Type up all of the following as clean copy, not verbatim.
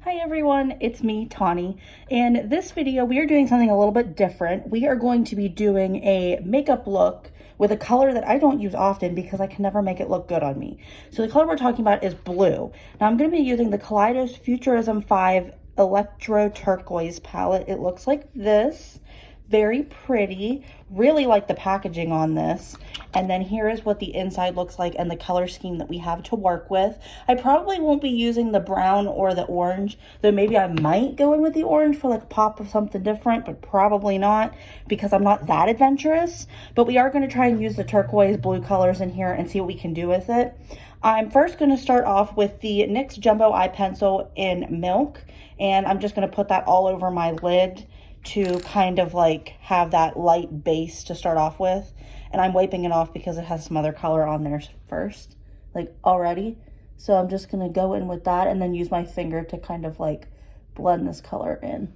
Hi everyone, it's me, Tawny. In this video, we are doing something a little bit different. We are going to be doing a makeup look with a color that I don't use often because I can never make it look good on me. So the color we're talking about is blue. Now I'm going to be using the Kaleidos Futurism 5 Electro Turquoise palette. It looks like this. Very pretty. Really like the packaging on this. And then here is what the inside looks like and the color scheme that we have to work with. I probably won't be using the brown or the orange, though maybe I might go in with the orange for like a pop of something different, but probably not because I'm not that adventurous. But we are going to try and use the turquoise blue colors in here and see what we can do with it. I'm first going to start off with the NYX Jumbo Eye Pencil in Milk, and I'm just going to put that all over my lid to kind of like have that light base to start off with. And I'm wiping it off because it has some other color on there first, like already. So I'm just gonna go in with that and then use my finger to kind of like blend this color in.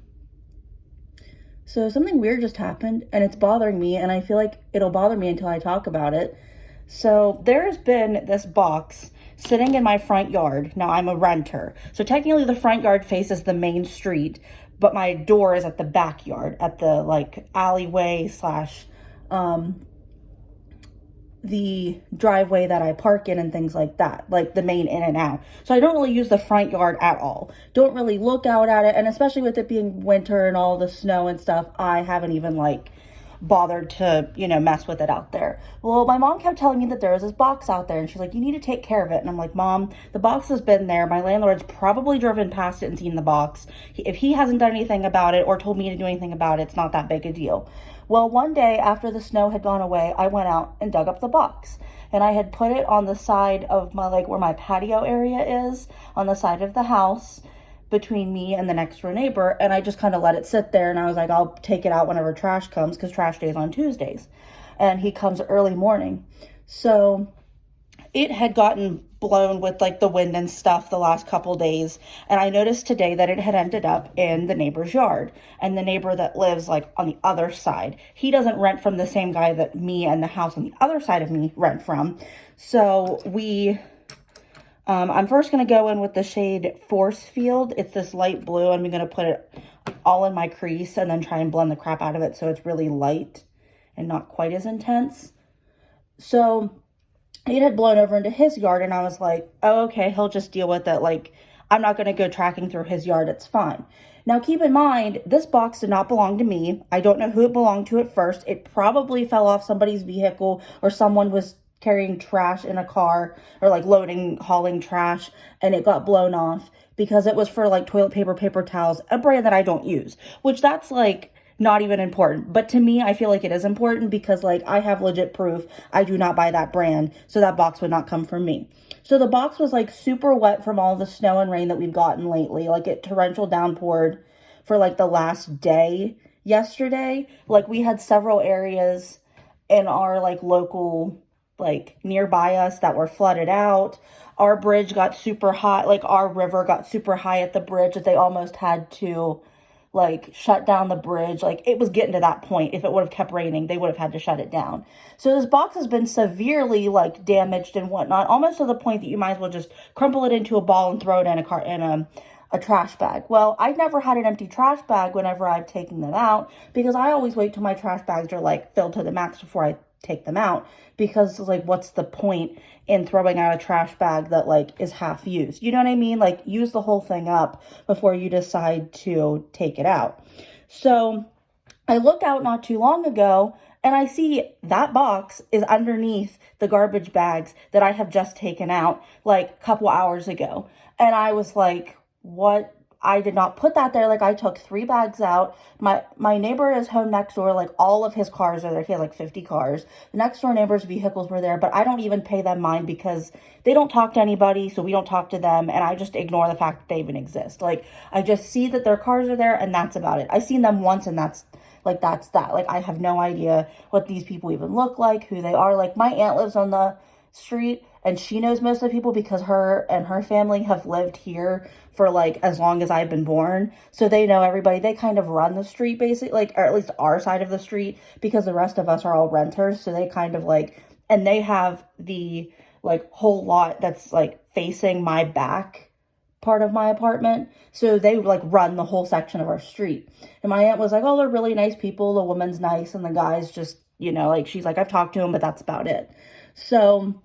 So something weird just happened and it's bothering me, and I feel like it'll bother me until I talk about it. So there's been this box sitting in my front yard. Now I'm a renter, so technically the front yard faces the main street, but my door is at the backyard, at the like alleyway slash the driveway that I park in and things like that, like the main in and out. So I don't really use the front yard at all. Don't really look out at it, and especially with it being winter and all the snow and stuff, I haven't even like bothered to, you know, mess with it out there. Well, my mom kept telling me that there was this box out there and she's like, you need to take care of it. And I'm like, Mom, the box has been there. My landlord's probably driven past it and seen the box. If he hasn't done anything about it or told me to do anything about it, it's not that big a deal. Well, one day after the snow had gone away, I went out and dug up the box, and I had put it on the side of my, like where my patio area is, on the side of the house between me and the next door neighbor, and I just kind of let it sit there, and I was like, I'll take it out whenever trash comes, because trash day is on Tuesdays, and he comes early morning. So it had gotten blown with like the wind and stuff the last couple days, and I noticed today that it had ended up in the neighbor's yard, and the neighbor that lives like on the other side, he doesn't rent from the same guy that me and the house on the other side of me rent from. So I'm first going to go in with the shade Force Field. It's this light blue. I'm going to put it all in my crease and then try and blend the crap out of it so it's really light and not quite as intense. So it had blown over into his yard, and I was like, oh, okay, he'll just deal with it. Like, I'm not going to go tracking through his yard. It's fine. Now, keep in mind, this box did not belong to me. I don't know who it belonged to at first. It probably fell off somebody's vehicle, or someone was carrying trash in a car, or like hauling trash, and it got blown off because it was for like toilet paper, paper towels, a brand that I don't use, which that's like not even important. But to me, I feel like it is important because like I have legit proof I do not buy that brand, so that box would not come from me. So the box was like super wet from all the snow and rain that we've gotten lately. Like it torrential downpoured for like the last day yesterday. Like we had several areas in our like local, like nearby us, that were flooded out. Our bridge got super high, like our river got super high at the bridge that they almost had to like shut down the bridge. Like it was getting to that point. If it would have kept raining, they would have had to shut it down. So this box has been severely like damaged and whatnot, almost to the point that you might as well just crumple it into a ball and throw it in a trash bag. Well, I've never had an empty trash bag whenever I've taken them out, because I always wait till my trash bags are like filled to the max before I take them out, because like what's the point in throwing out a trash bag that like is half used? You know what I mean? Like use the whole thing up before you decide to take it out. So I look out not too long ago and I see that box is underneath the garbage bags that I have just taken out like a couple hours ago. And I was like, what? I did not put that there. Like I took 3 bags out. My neighbor is home next door. Like all of his cars are there. He has like 50 cars. The next door neighbor's vehicles were there, but I don't even pay them mind because they don't talk to anybody. So we don't talk to them. And I just ignore the fact that they even exist. Like I just see that their cars are there and that's about it. I've seen them once and that's that. Like I have no idea what these people even look like, who they are. Like my aunt lives on the street and she knows most of the people because her and her family have lived here for like as long as I've been born. So they know everybody. They kind of run the street basically, like, or at least our side of the street, because the rest of us are all renters. So they kind of like, and they have the like whole lot that's like facing my back part of my apartment. So they like run the whole section of our street. And my aunt was like, oh, they're really nice people. The woman's nice. And the guy's just, you know, like, she's like, I've talked to him, but that's about it. So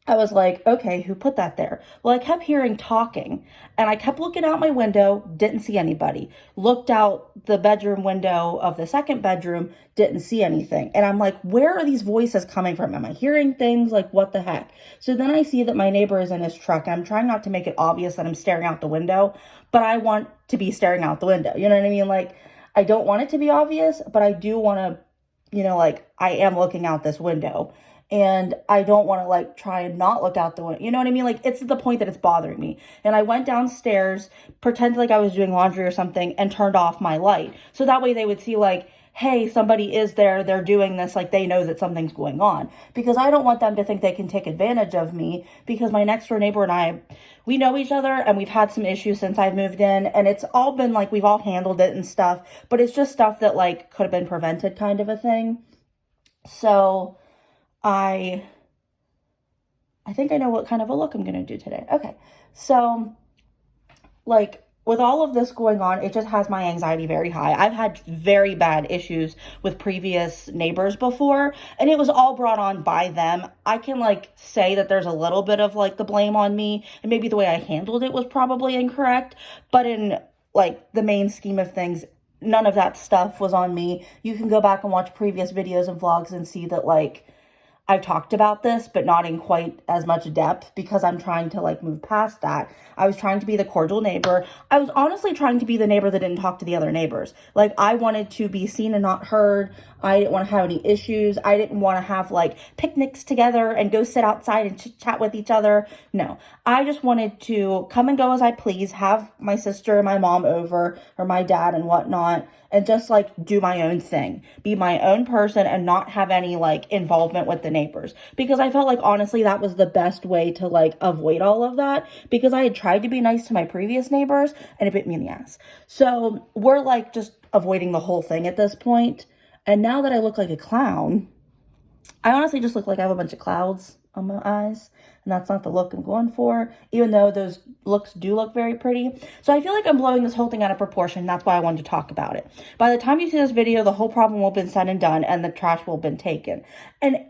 I was like, okay, who put that there? Well, I kept hearing talking and I kept looking out my window, didn't see anybody. Looked out the bedroom window of the second bedroom, didn't see anything. And I'm like, where are these voices coming from? Am I hearing things? Like, what the heck? So then I see that my neighbor is in his truck. I'm trying not to make it obvious that I'm staring out the window, but I want to be staring out the window. You know what I mean? Like, I don't want it to be obvious, but I do want to, you know, like, I am looking out this window. And I don't want to like try and not look out the window. You know what I mean? Like, it's to the point that it's bothering me. And I went downstairs, pretended like I was doing laundry or something, and turned off my light. So that way they would see like, hey, somebody is there, they're doing this, like they know that something's going on. Because I don't want them to think they can take advantage of me, because my next door neighbor and I, we know each other and we've had some issues since I've moved in, and it's all been like, we've all handled it and stuff, but it's just stuff that like could have been prevented, kind of a thing. So I think I know what kind of a look I'm going to do today. Okay. So like with all of this going on, it just has my anxiety very high. I've had very bad issues with previous neighbors before, and it was all brought on by them. I can like say that there's a little bit of like the blame on me, and maybe the way I handled it was probably incorrect, but in like the main scheme of things, none of that stuff was on me. You can go back and watch previous videos and vlogs and see that like I've talked about this, but not in quite as much depth, because I'm trying to like move past that. I was trying to be the cordial neighbor. I was honestly trying to be the neighbor that didn't talk to the other neighbors. Like, I wanted to be seen and not heard. I didn't want to have any issues. I didn't want to have like picnics together and go sit outside and chat with each other. No, I just wanted to come and go as I please, have my sister and my mom over, or my dad and whatnot, and just like do my own thing, be my own person, and not have any like involvement with the neighbors. Because I felt like honestly that was the best way to like avoid all of that, because I had tried to be nice to my previous neighbors and it bit me in the ass. So we're like just avoiding the whole thing at this point. And now that I look like a clown, I honestly just look like I have a bunch of clouds on my eyes. And that's not the look I'm going for, even though those looks do look very pretty. So I feel like I'm blowing this whole thing out of proportion. That's why I wanted to talk about it. By the time you see this video, the whole problem will have been said and done, and the trash will have been taken. And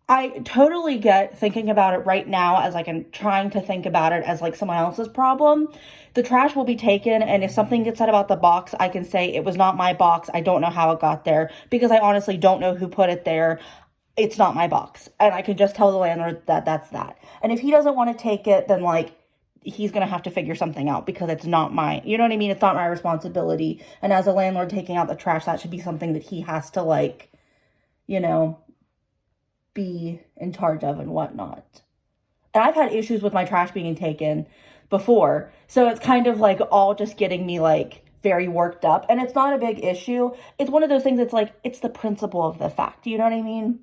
I totally get thinking about it right now as like I'm trying to think about it as like someone else's problem. The trash will be taken, and if something gets said about the box, I can say it was not my box. I don't know how it got there, because I honestly don't know who put it there. It's not my box. And I can just tell the landlord that that's that. And if he doesn't want to take it, then like he's going to have to figure something out, because it's not mine. You know what I mean? It's not my responsibility. And as a landlord taking out the trash, that should be something that he has to like, you know, be in charge of and whatnot. And I've had issues with my trash being taken before. So it's kind of like all just getting me like very worked up. And it's not a big issue. It's one of those things that's like, it's the principle of the fact. You know what I mean?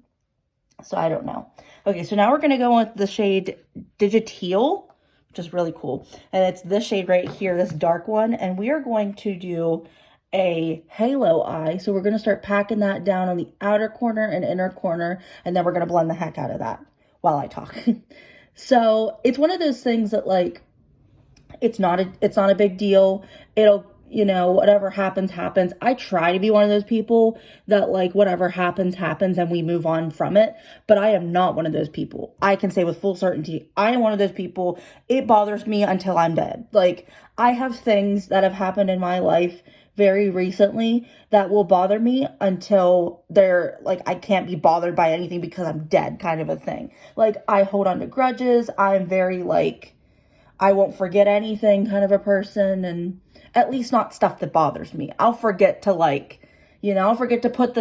So I don't know. Okay, so now we're going to go with the shade Digiteal, which is really cool. And it's this shade right here, this dark one. And we are going to do a halo eye. So we're going to start packing that down on the outer corner and inner corner. And then we're going to blend the heck out of that while I talk. So it's one of those things that like, it's not a big deal. It'll, you know, whatever happens, happens. I try to be one of those people that like whatever happens, happens and we move on from it. But I am not one of those people. I can say with full certainty, I am one of those people. It bothers me until I'm dead. Like, I have things that have happened in my life very recently that will bother me until they're like, I can't be bothered by anything because I'm dead, kind of a thing. Like, I hold on to grudges. I'm very like, I won't forget anything kind of a person, and at least not stuff that bothers me. I'll forget to like, you know, I'll forget to put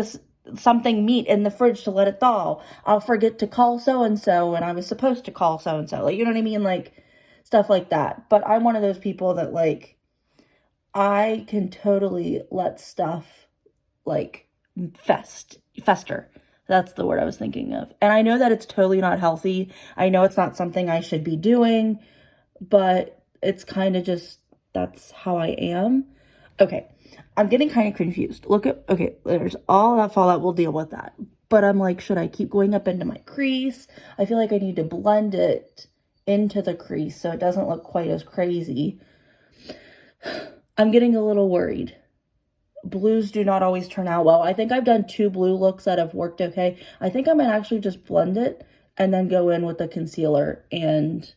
something meat in the fridge to let it thaw. I'll forget to call so-and-so when I was supposed to call so-and-so. Like, you know what I mean? Like, stuff like that. But I'm one of those people that like, I can totally let stuff like fester. That's the word I was thinking of. And I know that it's totally not healthy. I know it's not something I should be doing, but it's kind of just, that's how I am. Okay, I'm getting kind of confused. Okay, there's all that fallout. We'll deal with that. But I'm like, should I keep going up into my crease? I feel like I need to blend it into the crease so it doesn't look quite as crazy. I'm getting a little worried. Blues do not always turn out well. I think I've done 2 blue looks that have worked okay. I think I might actually just blend it and then go in with the concealer and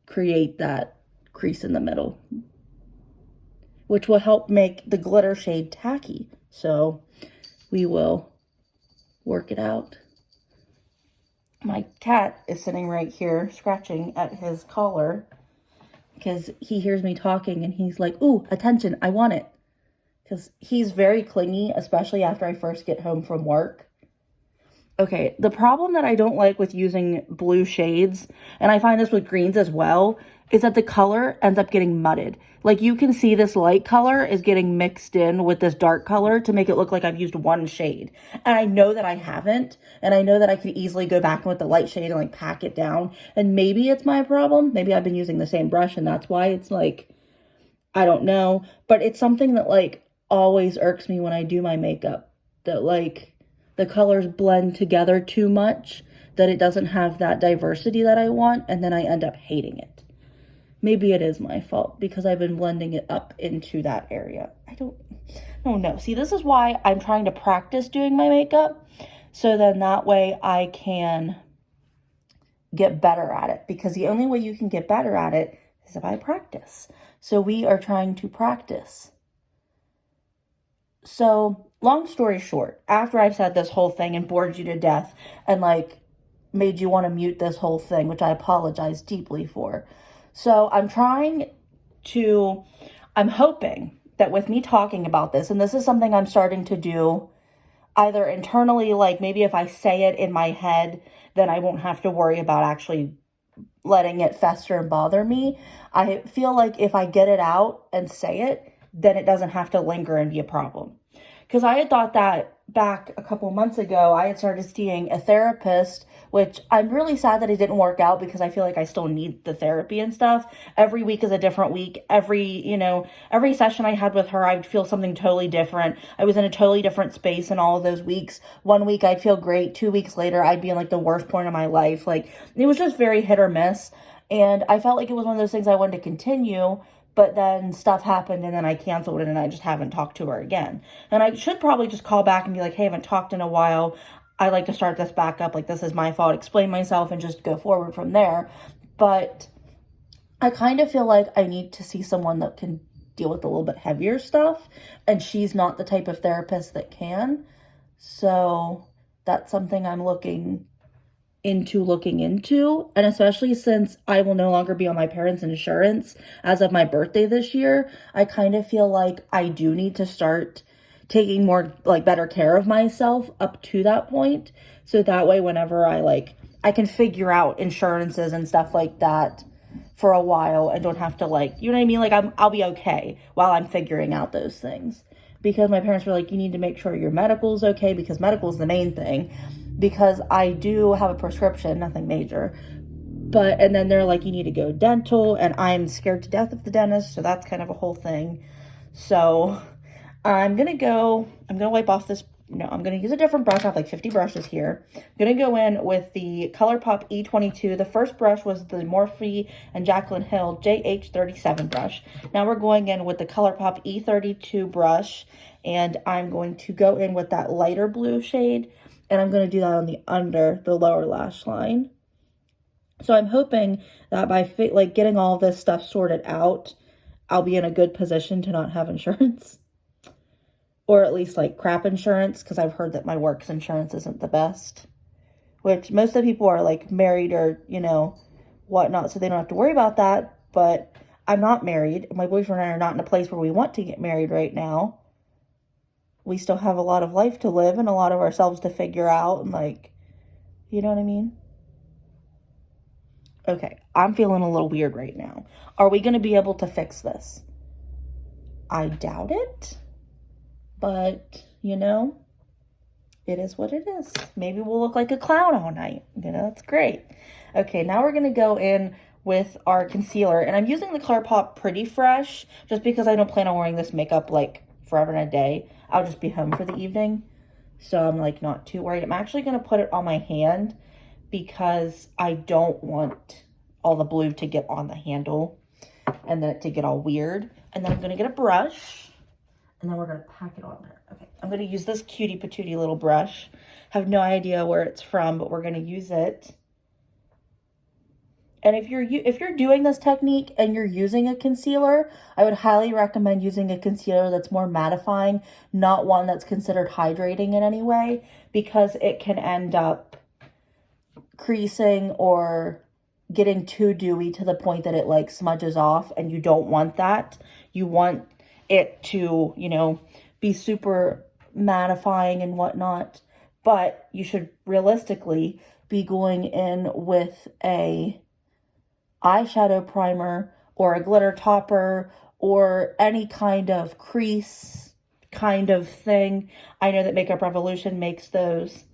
create that crease in the middle, which will help make the glitter shade tacky. So we will work it out. My cat is sitting right here scratching at his collar because he hears me talking and he's like, ooh, attention, I want it. Because he's very clingy, especially after I first get home from work. Okay, the problem that I don't like with using blue shades, and I find this with greens as well, is that the color ends up getting mudded. Like, you can see this light color is getting mixed in with this dark color to make it look like I've used one shade. And I know that I haven't, and I know that I could easily go back with the light shade and, like, pack it down. And maybe it's my problem. Maybe I've been using the same brush, and that's why it's, like, I don't know. But it's something that, like, always irks me when I do my makeup. That, like, the colors blend together too much, that it doesn't have that diversity that I want, and then I end up hating it. Maybe it is my fault because I've been blending it up into that area. I don't know. See, this is why I'm trying to practice doing my makeup, so then that way I can get better at it, because the only way you can get better at it is if I practice. So we are trying to practice. So, long story short, after I've said this whole thing and bored you to death and, like, made you want to mute this whole thing, which I apologize deeply for. So, I'm hoping that with me talking about this, and this is something I'm starting to do either internally, like maybe if I say it in my head, then I won't have to worry about actually letting it fester and bother me. I feel like if I get it out and say it, then it doesn't have to linger and be a problem. Because I had thought that back a couple months ago, I had started seeing a therapist, which I'm really sad that it didn't work out because I feel like I still need the therapy and stuff. Every week is a different week. Every session I had with her, I would feel something totally different. I was in a totally different space in all of those weeks. 1 week I'd feel great. 2 weeks later, I'd be in like the worst point of my life. Like, it was just very hit or miss. And I felt like it was one of those things I wanted to continue. But then stuff happened and then I canceled it and I just haven't talked to her again. And I should probably just call back and be like, hey, I haven't talked in a while. I'd like to start this back up. Like, this is my fault. Explain myself and just go forward from there. But I kind of feel like I need to see someone that can deal with a little bit heavier stuff. And she's not the type of therapist that can. So that's something I'm looking into, and especially since I will no longer be on my parents' insurance as of my birthday this year, I kind of feel like I do need to start taking more, like, better care of myself up to that point, so that way whenever I can figure out insurances and stuff like that for a while and don't have to, like, you know what I mean, like, I'll be okay while I'm figuring out those things. Because my parents were like, you need to make sure your medical's okay, because medical's the main thing. Because I do have a prescription, nothing major. And then they're like, you need to go dental, and I'm scared to death of the dentist, so that's kind of a whole thing. So I'm going to wipe off this. No, I'm going to use a different brush. I have like 50 brushes here. I'm going to go in with the ColourPop E22. The first brush was the Morphe and Jaclyn Hill JH37 brush. Now we're going in with the ColourPop E32 brush, and I'm going to go in with that lighter blue shade, and I'm going to do that on the lower lash line. So I'm hoping that by getting all this stuff sorted out, I'll be in a good position to not have insurance. Or at least, like, crap insurance, because I've heard that my work's insurance isn't the best. Which most of the people are, like, married or, whatnot, so they don't have to worry about that. But I'm not married. My boyfriend and I are not in a place where we want to get married right now. We still have a lot of life to live and a lot of ourselves to figure out. And, like, you know what I mean? Okay, I'm feeling a little weird right now. Are we going to be able to fix this? I doubt it. But, it is what it is. Maybe we'll look like a clown all night. That's great. Okay, now we're going to go in with our concealer. And I'm using the ColourPop Pretty Fresh just because I don't plan on wearing this makeup, like, forever and a day. I'll just be home for the evening. So I'm, like, not too worried. I'm actually going to put it on my hand because I don't want all the blue to get on the handle and then it to get all weird. And then I'm going to get a brush and then we're going to pack it on there. Okay, I'm going to use this cutie patootie little brush. Have no idea where it's from, but we're going to use it. And if you're doing this technique and you're using a concealer, I would highly recommend using a concealer that's more mattifying, not one that's considered hydrating in any way, because it can end up creasing or getting too dewy to the point that it like smudges off, and you don't want that. You want it to, you know, be super mattifying and whatnot, but you should realistically be going in with a eyeshadow primer or a glitter topper or any kind of crease kind of thing. I know that Makeup Revolution makes those.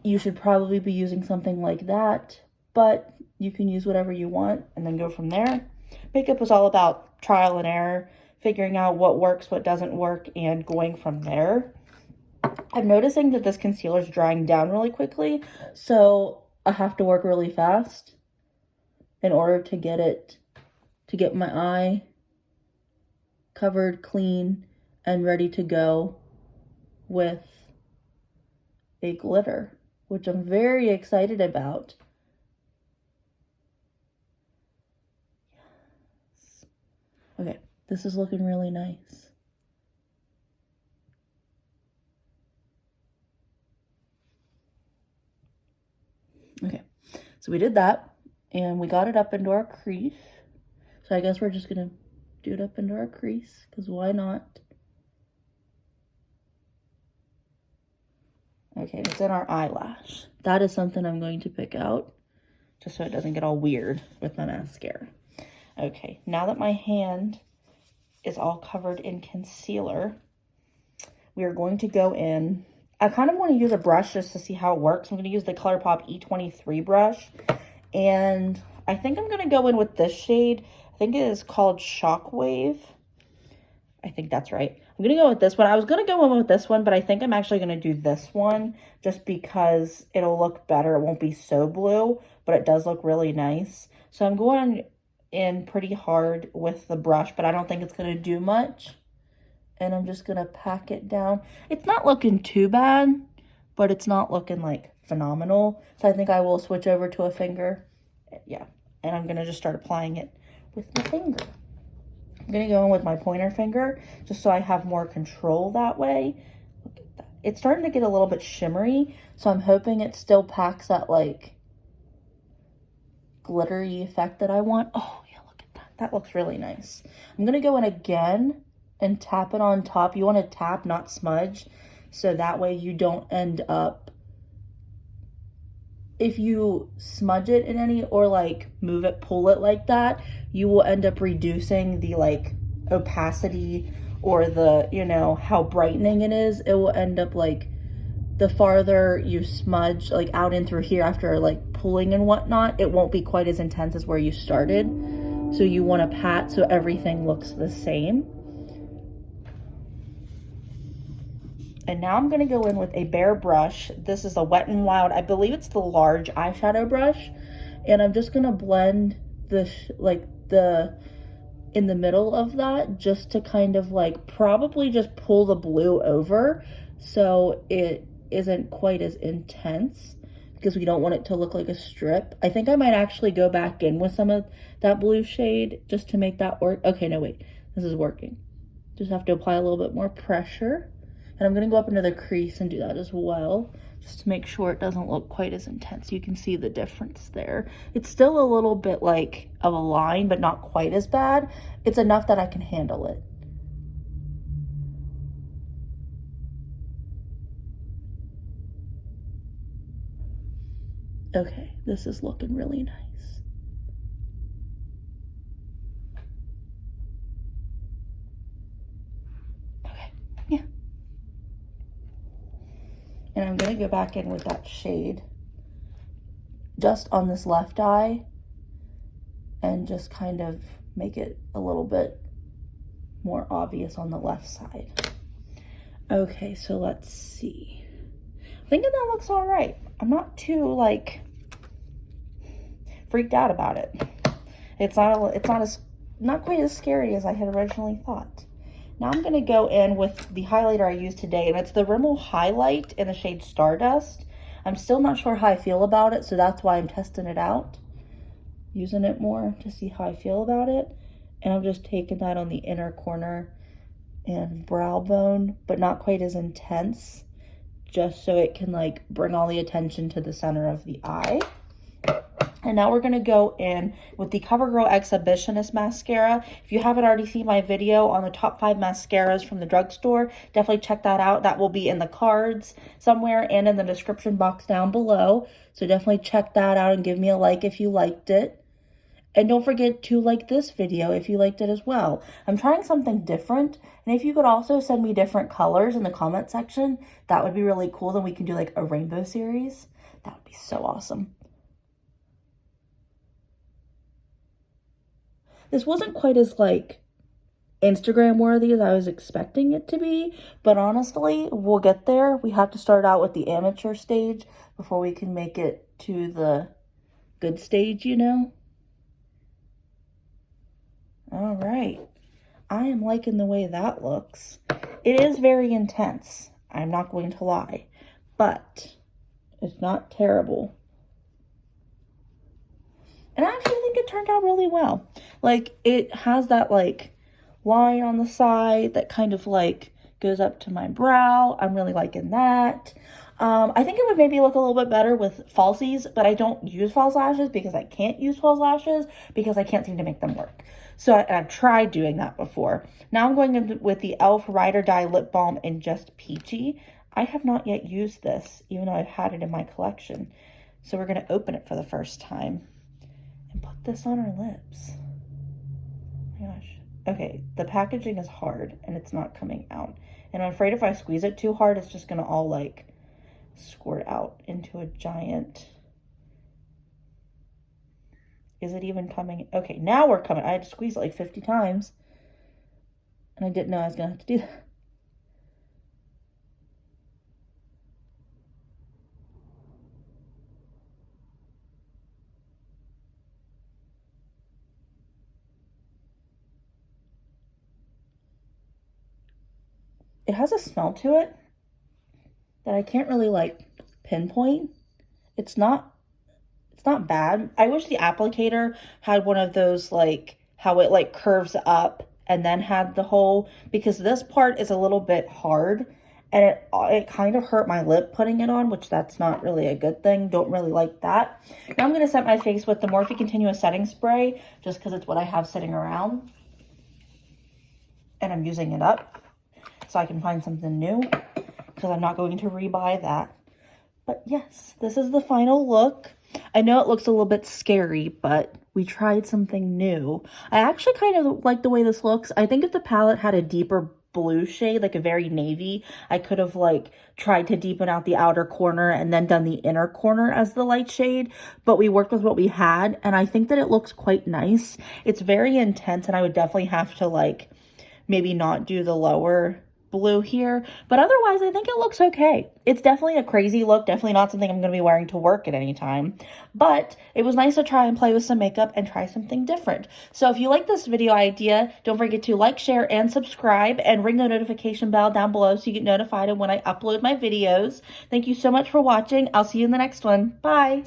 You should probably be using something like that, but you can use whatever you want and then go from there. Makeup is all about trial and error, figuring out what works, what doesn't work, and going from there. I'm noticing that this concealer is drying down really quickly, so I have to work really fast in order to get my eye covered, clean, and ready to go with a glitter, which I'm very excited about. Yes. Okay, this is looking really nice. Okay, so we did that. And we got it up into our crease. So I guess we're just going to do it up into our crease, because why not? Okay, it's in our eyelash. That is something I'm going to pick out, just so it doesn't get all weird with my mascara. Okay, now that my hand is all covered in concealer, we are going to go in. I kind of want to use a brush just to see how it works. I'm going to use the ColourPop E23 brush. And I think I'm going to go in with this shade. I think it is called Shockwave. I think that's right. I'm going to go with this one. I was going to go in with this one, but I think I'm actually going to do this one just because it'll look better. It won't be so blue, but it does look really nice. So I'm going in pretty hard with the brush, but I don't think it's going to do much. And I'm just going to pack it down. It's not looking too bad, but it's not looking like phenomenal. So I think I will switch over to a finger. Yeah, and I'm going to just start applying it with my finger. I'm going to go in with my pointer finger just so I have more control that way. Look at that. It's starting to get a little bit shimmery, so I'm hoping it still packs that like glittery effect that I want. Oh yeah, look at that. That looks really nice. I'm going to go in again and tap it on top. You want to tap, not smudge, so that way you don't end up, if you smudge it in any, or like move it, pull it like that, you will end up reducing the like opacity or the, you know, how brightening it is. It will end up like the farther you smudge like out in through here after like pulling and whatnot, it won't be quite as intense as where you started. So you want to pat so everything looks the same. And now I'm going to go in with a bare brush. This is a Wet n Wild. I believe it's the large eyeshadow brush. And I'm just going to blend the, in the middle of that, just to kind of like probably just pull the blue over so it isn't quite as intense, because we don't want it to look like a strip. I think I might actually go back in with some of that blue shade just to make that work. Okay, no, wait. This is working. Just have to apply a little bit more pressure. And I'm going to go up into the crease and do that as well, just to make sure it doesn't look quite as intense. You can see the difference there. It's still a little bit like of a line, but not quite as bad. It's enough that I can handle it. Okay, this is looking really nice. Okay, yeah. And I'm going to go back in with that shade just on this left eye and just kind of make it a little bit more obvious on the left side. Okay, so let's see. I'm thinking that looks all right. I'm not too like freaked out about it. It's not quite as scary as I had originally thought. Now I'm going to go in with the highlighter I used today, and it's the Rimmel Highlight in the shade Stardust. I'm still not sure how I feel about it, so that's why I'm testing it out. Using it more to see how I feel about it. And I'm just taking that on the inner corner and brow bone, but not quite as intense, just so it can like bring all the attention to the center of the eye. And now we're going to go in with the Covergirl Exhibitionist mascara. If you haven't already seen my video on the top 5 mascaras from the drugstore, definitely check that out. That will be in the cards somewhere and in the description box down below. So definitely check that out and give me a like if you liked it. And don't forget to like this video if you liked it as well. I'm trying something different. And if you could also send me different colors in the comment section, that would be really cool. Then we can do like a rainbow series. That would be so awesome. This wasn't quite as like Instagram worthy as I was expecting it to be, but honestly, we'll get there. We have to start out with the amateur stage before we can make it to the good stage, you know? All right. I am liking the way that looks. It is very intense. I'm not going to lie, but it's not terrible. And I actually think it turned out really well. Like, it has that, like, line on the side that kind of, like, goes up to my brow. I'm really liking that. I think it would maybe look a little bit better with falsies, but I don't use false lashes because I can't use false lashes because I can't seem to make them work. So I've tried doing that before. Now I'm going in with the e.l.f. Ride or Die Lip Balm in Just Peachy. I have not yet used this, even though I've had it in my collection. So we're going to open it for the first time and put this on our lips. Oh my gosh. Okay, the packaging is hard and it's not coming out. And I'm afraid if I squeeze it too hard, it's just going to all like squirt out into a giant... Is it even coming? Okay, now we're coming. I had to squeeze it like 50 times. And I didn't know I was going to have to do that. It has a smell to it that I can't really like pinpoint. It's not bad. I wish the applicator had one of those, like, how it, like, curves up and then had the hole, because this part is a little bit hard, and it kind of hurt my lip putting it on, which that's not really a good thing. Don't really like that. Now I'm going to set my face with the Morphe Continuous Setting Spray, just because it's what I have sitting around, and I'm using it up, so I can find something new, because I'm not going to rebuy that. But yes, this is the final look. I know it looks a little bit scary, but we tried something new. I actually kind of like the way this looks. I think if the palette had a deeper blue shade, like a very navy, I could have like tried to deepen out the outer corner and then done the inner corner as the light shade, but we worked with what we had, and I think that it looks quite nice. It's very intense, and I would definitely have to like maybe not do the lower blue here, but otherwise I think it looks okay. It's definitely a crazy look, definitely not something I'm going to be wearing to work at any time, but it was nice to try and play with some makeup and try something different. So if you like this video idea, don't forget to like, share, and subscribe, and ring the notification bell down below so you get notified of when I upload my videos. Thank you so much for watching. I'll see you in the next one. Bye!